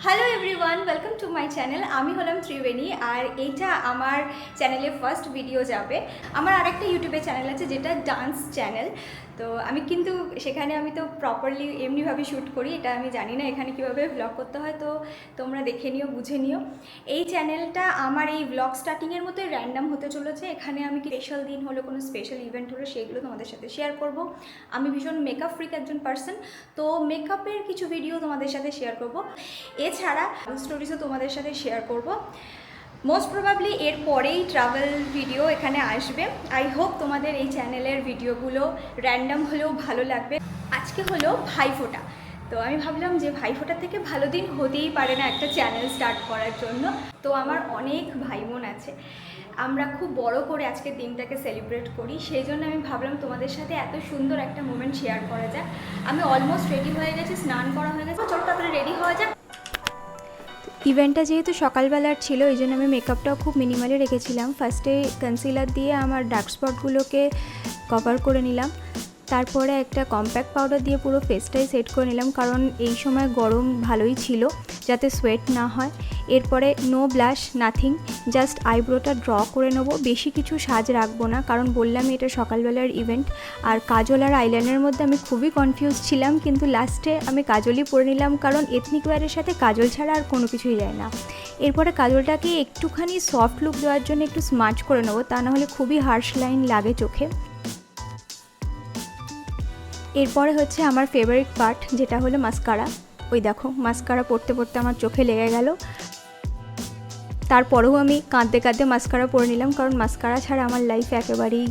Hello everyone, welcome to my channel. আমি হলাম ত্রিবেণী, আর এইটা আমার চ্যানেলে ফার্স্ট ভিডিও যাবে। আমার আরেকটা ইউটিউবে চ্যানেল আছে যেটা ডান্স চ্যানেল। তো সেখানে আমি তো প্রপারলি এমনিভাবে শ্যুট করি, এটা আমি জানি না এখানে কীভাবে ভ্লগ করতে হয়। তো তোমরা দেখে নিও, বুঝে নিও। এই চ্যানেলটা আমার এই ভ্লগ স্টার্টিংয়ের মতো র্যান্ডাম হতে চলেছে। এখানে আমি স্পেশাল দিন হলো, কোনো স্পেশাল ইভেন্ট হলো, সেগুলো তোমাদের সাথে শেয়ার করব। আমি ভীষণ মেকআপ ফ্রিক একজন পার্সন, তো মেকআপের কিছু ভিডিও তোমাদের সাথে শেয়ার করব। এছাড়া স্টোরিজও তোমাদের সাথে শেয়ার করব। মোস্ট প্রবাবলি এর পরেই ট্রাভেল ভিডিও এখানে আসবে। আই হোপ তোমাদের এই চ্যানেলের ভিডিওগুলো র্যান্ডাম হলেও ভালো লাগবে। আজকে হলো ভাইফোঁটা, তো আমি ভাবলাম যে ভাইফোঁটা থেকে ভালো দিন হতেই পারে না একটা চ্যানেল স্টার্ট করার জন্য। তো আমার অনেক ভাই বোন আছে, আমরা খুব বড় করে আজকের দিনটাকে সেলিব্রেট করি। সেই জন্য আমি ভাবলাম তোমাদের সাথে এত সুন্দর একটা মোমেন্ট শেয়ার করা যাক। আমি অলমোস্ট রেডি হয়ে গেছি, স্নান করা হয়ে গেছে, চলো তারপরে রেডি হওয়া যাক। ইভেন্টটা যেহেতু সকালবেলার ছিল, এই জন্য আমি মেকআপটাও খুব মিনিমালি রেখেছিলাম। ফার্স্টে কনসিলার দিয়ে আমার ডার্ক স্পটগুলোকে কভার করে নিলাম, তারপরে একটা কম্প্যাক্ট পাউডার দিয়ে পুরো ফেসটাই সেট করে নিলাম, কারণ এই সময় গরম ভালোই ছিল, যাতে সোয়েট না হয়। এরপরে নো ব্লাশ, নাথিং, জাস্ট আইব্রোটা ড্র করে নেবো। বেশি কিছু সাজ রাখবো না, কারণ বললামই এটা সকালবেলার ইভেন্ট। আর কাজল আর আইলাইনারের মধ্যে আমি খুবই কনফিউজ ছিলাম, কিন্তু লাস্টে আমি কাজলই পরে নিলাম, কারণ এথনিক ওয়্যারের সাথে কাজল ছাড়া আর কোনো কিছুই যায় না। এরপরে কাজলটাকে একটুখানি সফট লুক দেওয়ার জন্য একটু স্মার্চ করে নেবো, তা নাহলে খুবই হার্শ লাইন লাগে চোখে। এরপরে হচ্ছে আমার ফেভারিট পার্ট, যেটা হলো মাস্কারা। ওই দেখো, মাস্কারা পরতে পরতে আমার চোখে লেগে গেল। তারপরেও আমি কাঁদতে কাঁদতে মাস্কারা পরে নিলাম, কারণ মাস্কারা ছাড়া আমার লাইফ একেবারেই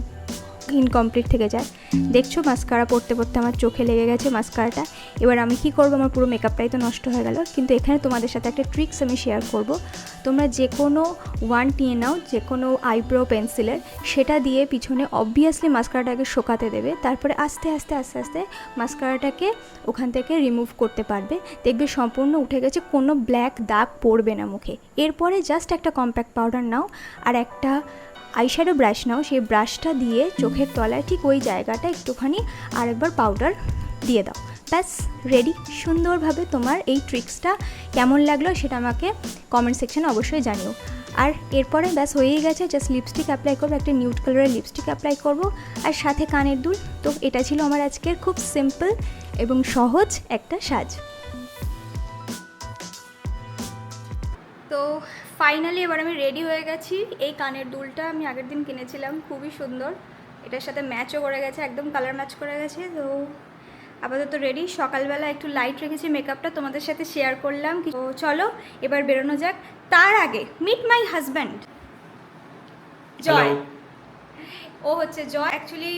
ইনকমপ্লিট থেকে যায়। দেখছো, মাস্কারা পরতে পরতে আমার চোখে লেগে গেছে মাস্কারাটা। এবার আমি কি করব, আমার পুরো মেকআপটাই তো নষ্ট হয়ে গেল। কিন্তু এখানে তোমাদের সাথে একটা ট্রিক্স আমি শেয়ার করব। তোমরা যে কোনো ওয়ান্ড নিয়ে নাও, যে কোনো আইব্রো পেন্সিলের, সেটা দিয়ে পিছনে অবভিয়াসলি মাস্কারাটাকে শোকাতে দেবে। তারপরে আস্তে আস্তে আস্তে আস্তে মাস্কারাটাকে ওখান থেকে রিমুভ করতে পারবে। দেখবে সম্পূর্ণ উঠে গেছে, কোনো ব্ল্যাক দাগ পড়বে না মুখে। এরপরে জাস্ট একটা কম্প্যাক্ট পাউডার নাও আর একটা আইশ্যাডো ব্রাশ নাও, সেই ব্রাশটা দিয়ে চোখের তলায় ঠিক ওই জায়গাটা একটুখানি আরেকবার পাউডার দিয়ে দাও। ব্যাস রেডি। সুন্দরভাবে তোমার এই ট্রিক্সটা কেমন লাগলো সেটা আমাকে কমেন্ট সেকশনে অবশ্যই জানিও। আর এরপরে ব্যাস হয়েই গেছে, জাস্ট লিপস্টিক অ্যাপ্লাই করবো, একটা নিউড কালারের লিপস্টিক অ্যাপ্লাই করবো, আর সাথে কানের দুল। তো এটা ছিল আমার আজকের খুব সিম্পল এবং সহজ একটা সাজ। তো ফাইনালি এবার আমি রেডি হয়ে গেছি। এই কানের দুলটা আমি আগের দিন কিনেছিলাম, খুবই সুন্দর, এটার সাথে ম্যাচও করে গেছে, একদম কালার ম্যাচ করে গেছে। তো আপাতত রেডি। সকালবেলা একটু লাইট রেখেছি মেকআপটা, তোমাদের সাথে শেয়ার করলাম। তো চলো এবার বেরোনো যাক। তার আগে মিট মাই হাজব্যান্ড জয়। ও হচ্ছে জয়, অ্যাকচুয়ালি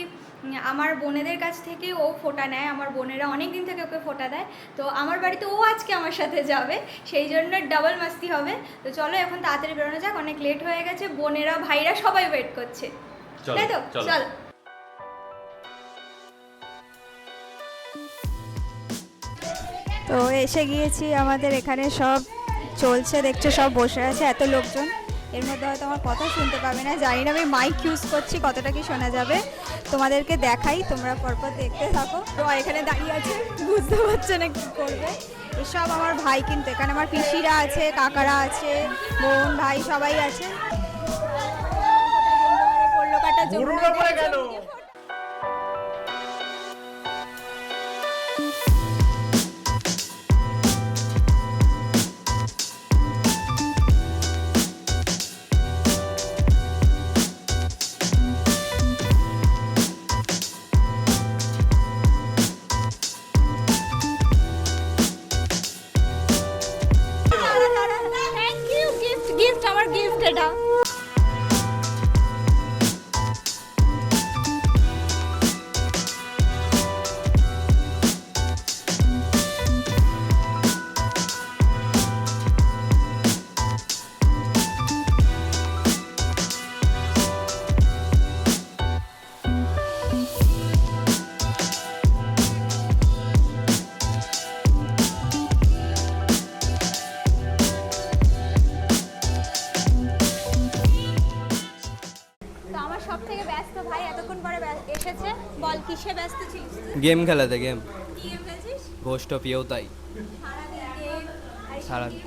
আমার বোনেদের কাছ থেকে ও ফোঁটা নেয়, আমার বোনেরা অনেক দিন থেকে ওকে ফোঁটা দেয়। তো আমার বাড়িতে ও আজকে আমার সাথে যাবে, সেই জন্য ডাবল মাস্তি হবে। তো চলো এখন তাড়াতাড়ি বেরোনো যাক, অনেক লেট হয়ে গেছে, বোনেরা ভাইরা সবাই ওয়েট করছে, তাই তো? চল। তো এসে গিয়েছি, আমাদের এখানে সব চলছে, দেখছো সব বসে আছে, এত লোকজন। এর মধ্যে হয়তো আমার কথা শুনতে পাবে না, জানি না আমি মাইক ইউজ করছি, কতটা কি শোনা যাবে তোমাদেরকে দেখাই, তোমরা পরপর দেখতে থাকো। তো এখানে দাঁড়িয়ে আছে, বুঝতে পারছে না কী করবে। এসব আমার ভাই, কিন্তু এখানে আমার পিসিরা আছে, কাকারা আছে, বোন ভাই সবাই আছে। পড়লো কাটা জন্য গিফট, আমার গিফট এটা। সব থেকে ব্যস্ত ভাই এতক্ষণ পরে এসেছে। বল কিসে ব্যস্ত ছিলিস? গেম খেলাতে। গেম কি গেম খেলছিস? Ghost of Yotei. সারাদিন গেম, আর সারাদিন।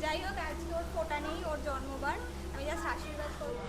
যাই হোক, আজকে ওর ফোটা নেই, ওর জন্মবার, আমি জাস্ট আশীর্বাদ করবো।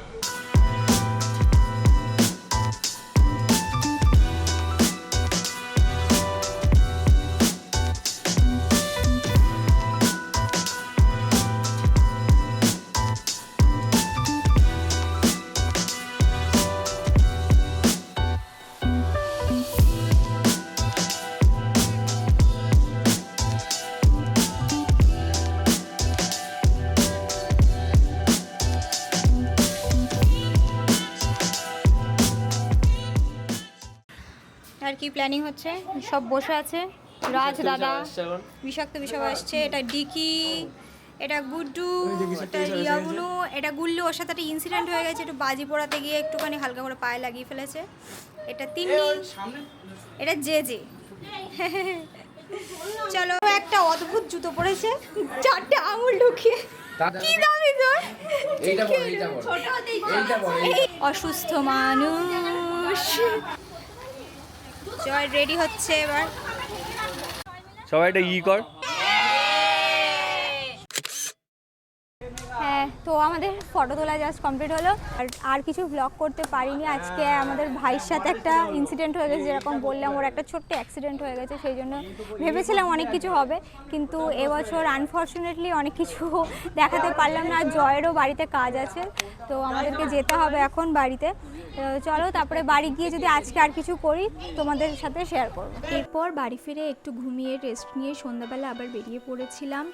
আর কি প্ল্যানিং হচ্ছে, সব বসে আছে, রাজ দাদা, বিষাক্ত বিষয় আসছে, এটা ডিকি, এটা গুড্ডু, এটা ইয়াবুনু, এটা গুল্লু, ওর সাথে একটা ইনসিডেন্ট হয়ে গেছে, একটু বাজি পোড়াতে গিয়ে একটুখানি হালকা করে পায়ে লাগিয়ে ফেলেছে, এটা তিন্নি, এটা জে জে। চলো, একটা অদ্ভুত জুতো পরেছে, 4টে আঙুল ঢুকিয়ে, কি দামি তোর, অসুস্থ মানুষ। জয় রেডি হচ্ছে এবার, সবাই একটা কর। হ্যাঁ, তো আমাদের ফটো তোলা জাস্ট কমপ্লিট হলো, আর কিছু ব্লগ করতে পারিনি। আজকে আমাদের ভাইয়ের সাথে একটা ইনসিডেন্ট হয়ে গেছে, যেরকম বললাম, ওর একটা ছোট্ট অ্যাক্সিডেন্ট হয়ে গেছে, সেই জন্য ভেবেছিলাম অনেক কিছু হবে, কিন্তু এবছর আনফর্চুনেটলি অনেক কিছু দেখাতে পারলাম না। জয়েরও বাড়িতে কাজ আছে, তো আমাদেরকে যেতে হবে এখন বাড়িতে। চলো, তারপরে বাড়ি গিয়ে যদি আজকে আর কিছু করি তোমাদের সাথে শেয়ার করবো। এরপর বাড়ি ফিরে একটু ঘুমিয়ে রেস্ট নিয়ে সন্ধ্যাবেলা আবার বেরিয়ে পড়েছিলাম।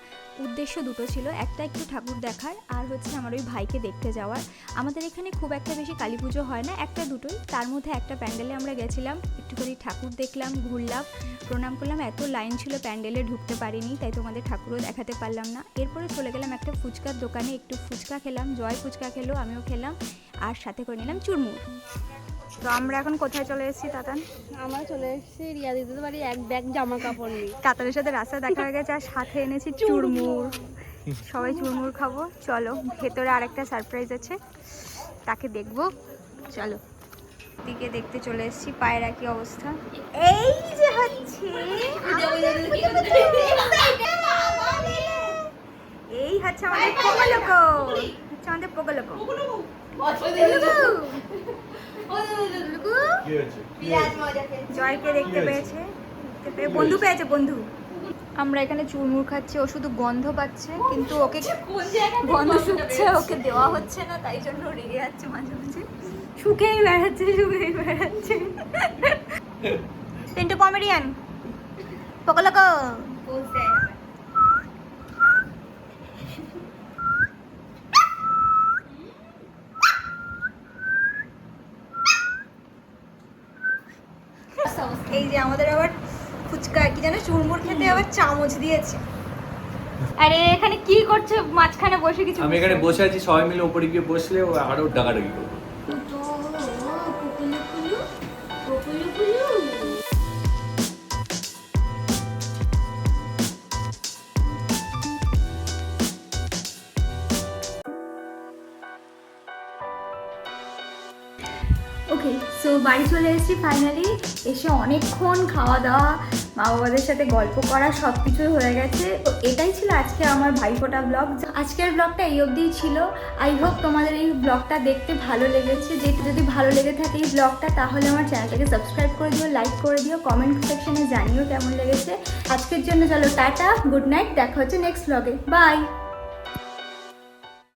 উদ্দেশ্য দুটো ছিল, একটা একটু ঠাকুর দেখার, আর হচ্ছে আমার ওই ভাইকে দেখতে যাওয়ার। আমাদের এখানে খুব একটা বেশি কালী পুজো হয় না, একটা দুটোই, তার মধ্যে একটা প্যান্ডেলে আমরা গেছিলাম, একটু করে ঠাকুর দেখলাম, ঘুরলাম, প্রণাম করলাম। এত লাইন ছিল, প্যান্ডেলে ঢুকতে পারিনি, তাই তোমাদের ঠাকুরও দেখাতে পারলাম না। এরপরে চলে গেলাম একটা ফুচকার দোকানে, একটু ফুচকা খেলাম, জয় ফুচকা খেলো, আমিও খেলাম, আর সাথে করে নিলাম চুরমুর। তো আমরা এখন কোথায় চলে এসেছি তাতান? আমরা চলে এসেছি রিয়া দিদিদের বাড়ি, এক ব্যাগ জামা কাপড় নিয়ে। তাতানের সাথে রাস্তায় দেখা হয়ে গেছে, আর সাথে এনেছি চুরমুর, সবাই চুরমুর খাবো। চলো, ভেতরে আরেকটা সারপ্রাইজ আছে, তাকে দেখবো, চলো। দিকে দেখতে চলে এসেছি, পায়ের কি অবস্থা, এই যে হচ্ছে, এই হচ্ছে আমাদের পোগোলোকো, হচ্ছে আমাদের পোগোলোকো। জয়কে দেখতে পেয়েছে, বন্ধু পেয়েছে, বন্ধু। আমরা এখানে চুরমুর খাচ্ছি, ও শুধু গন্ধ পাচ্ছে, কিন্তু ওকে গন্ধ শুকছে, ওকে দেওয়া হচ্ছে না, তাই জন্য রেগে যাচ্ছে মাঝে মাঝে, শুকেই বেড়াচ্ছে। তিনটে কমেডিয়ান পোকোলোকো। এই যে আমাদের আবার ফুচকা কি জানো, চুরমুর খেতে আবার চামচ দিয়েছে। আরে এখানে কি করছে মাঝখানে বসে কিছু? আমি এখানে বসে আছি, সবাই মিলে উপরে গিয়ে বসলে ও আরো ডাকাডাকি করবে। ওকে, সো বাড়ি চলে এসেছি ফাইনালি। এসে অনেকক্ষণ খাওয়া দাওয়া, মা বাবাদের সাথে গল্প করা, সব কিছুই হয়ে গেছে। তো এটাই ছিল আজকে আমার ভাইফোঁটা ব্লগ। আজকের ব্লগটা এই অবধিই ছিল। আই হোপ তোমাদের এই ব্লগটা দেখতে ভালো লেগেছে। যদি ভালো লেগে থাকে এই ব্লগটা, তাহলে আমার চ্যানেলটাকে সাবস্ক্রাইব করে দিও, লাইক করে দিও, কমেন্ট সেকশনে জানিও কেমন লেগেছে। আজকের জন্য চলো টাটা, গুড নাইট, দেখা হচ্ছে নেক্সট ব্লগে, বাই।